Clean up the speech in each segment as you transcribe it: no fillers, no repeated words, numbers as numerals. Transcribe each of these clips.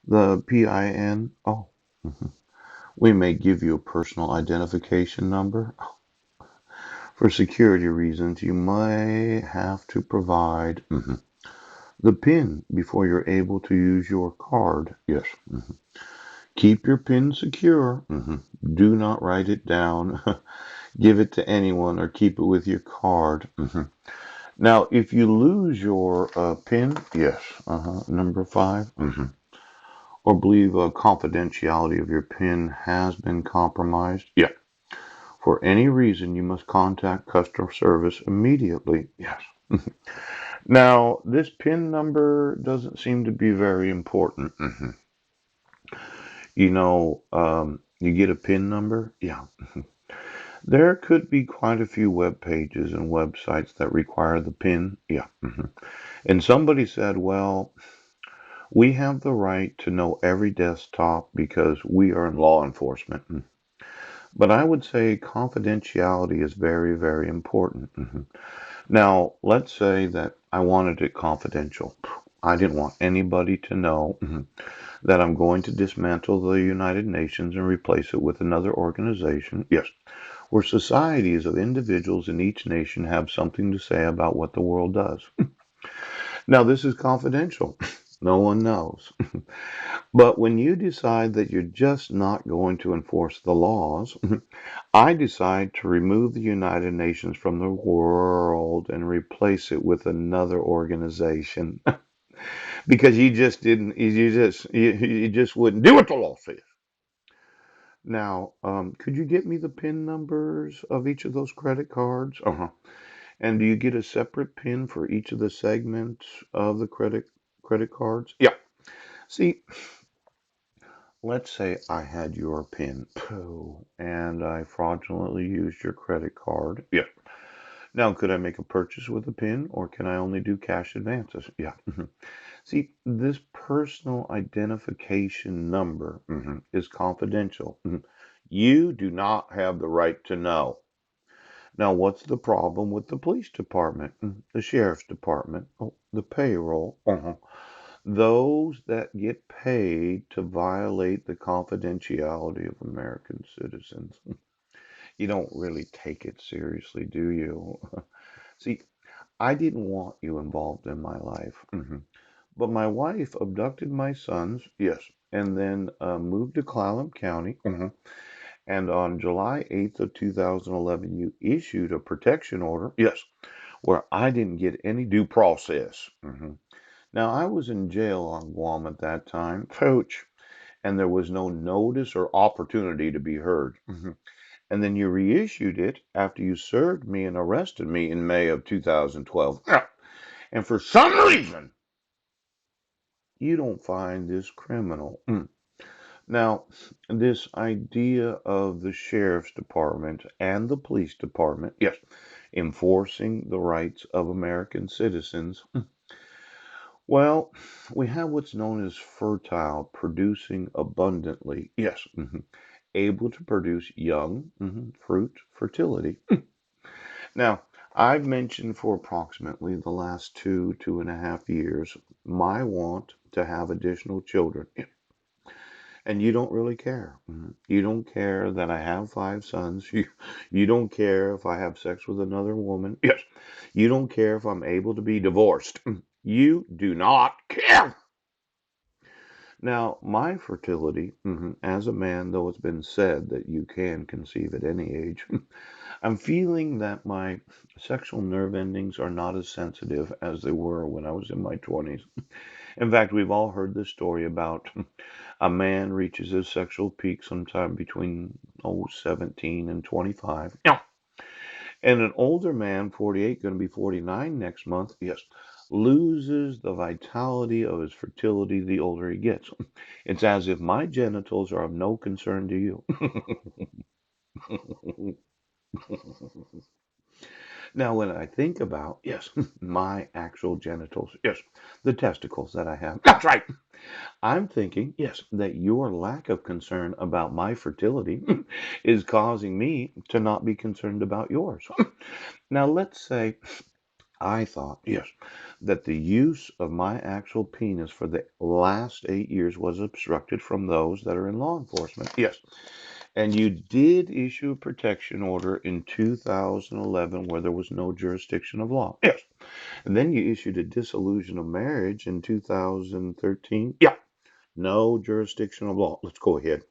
The PIN. Oh, mhm. We may give you a personal identification number. For security reasons, you may have to provide the PIN before you're able to use your card. Yes. Keep your PIN secure. Do not write it down, give it to anyone, or keep it with your card. Now, if you lose your PIN, yes, number 5, or believe confidentiality of your PIN has been compromised, yeah. For any reason, you must contact customer service immediately. Yes. Now, this PIN number doesn't seem to be very important. You get a PIN number? Yeah. There could be quite a few web pages and websites that require the PIN. Yeah. And somebody said, well, we have the right to know every desktop because we are in law enforcement. But I would say confidentiality is very, very important. Now, let's say that I wanted it confidential. I didn't want anybody to know that I'm going to dismantle the United Nations and replace it with another organization. Yes, where societies of individuals in each nation have something to say about what the world does. Now, this is confidential. No one knows. But when you decide that you're just not going to enforce the laws, I decide to remove the United Nations from the world and replace it with another organization because you just wouldn't do what the law says. Now, could you get me the PIN numbers of each of those credit cards? And do you get a separate PIN for each of the segments of the credit cards? Yeah. See, let's say I had your PIN, and I fraudulently used your credit card. Yeah. Now, could I make a purchase with a PIN, or can I only do cash advances? Yeah. See, this personal identification number is confidential. You do not have the right to know. Now, what's the problem with the police department, the sheriff's department, the payroll? Those that get paid to violate the confidentiality of American citizens. You don't really take it seriously, do you? See, I didn't want you involved in my life. But my wife abducted my sons, yes, and then moved to Clallam County. And on July 8th of 2011, you issued a protection order, yes, where I didn't get any due process. Now, I was in jail on Guam at that time, coach, and there was no notice or opportunity to be heard. And then you reissued it after you served me and arrested me in May of 2012. Yeah. And for some reason, you don't find this criminal. Now, this idea of the sheriff's department and the police department, yes, enforcing the rights of American citizens. Well, we have what's known as fertile, producing abundantly. Yes, able to produce young fruit, fertility. Now, I've mentioned for approximately the last 2.5 years, my want to have additional children. And you don't really care. You don't care that I have 5 sons. You don't care if I have sex with another woman. Yes. You don't care if I'm able to be divorced. You do not care. Now, my fertility, as a man, though it's been said that you can conceive at any age, I'm feeling that my sexual nerve endings are not as sensitive as they were when I was in my 20s. In fact, we've all heard this story about a man reaches his sexual peak sometime between 17 and 25. Yeah. And an older man, 48, going to be 49 next month, yes, loses the vitality of his fertility the older he gets. It's as if my genitals are of no concern to you. Now, when I think about, yes, my actual genitals, yes, the testicles that I have, that's right. I'm thinking, yes, that your lack of concern about my fertility is causing me to not be concerned about yours. Now, let's say I thought, yes, that the use of my actual penis for the last 8 years was obstructed from those that are in law enforcement. Yes. And you did issue a protection order in 2011 where there was no jurisdiction of law. Yes. And then you issued a dissolution of marriage in 2013. Yeah. No jurisdiction of law. Let's go ahead.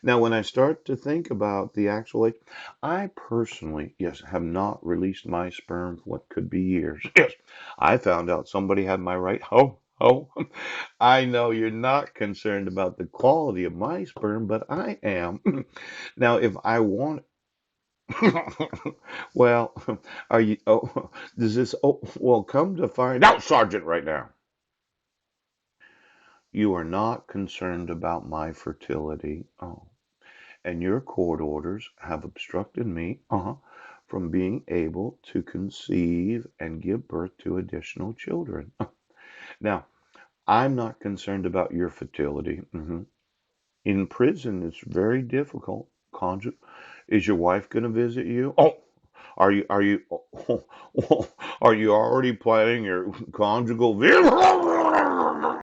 Now, when I start to think about the actual age, I personally, yes, have not released my sperm for what could be years. Yes, I found out somebody had my right. Oh, I know you're not concerned about the quality of my sperm, but I am. Now, if I want, well, are you? Oh, does this? Oh, well, come to find out, Sergeant, right now. You are not concerned about my fertility. Oh. And your court orders have obstructed me from being able to conceive and give birth to additional children. Now, I'm not concerned about your fertility. In prison, it's very difficult. Is your wife going to visit you? Oh, are you are you already planning your conjugal visit?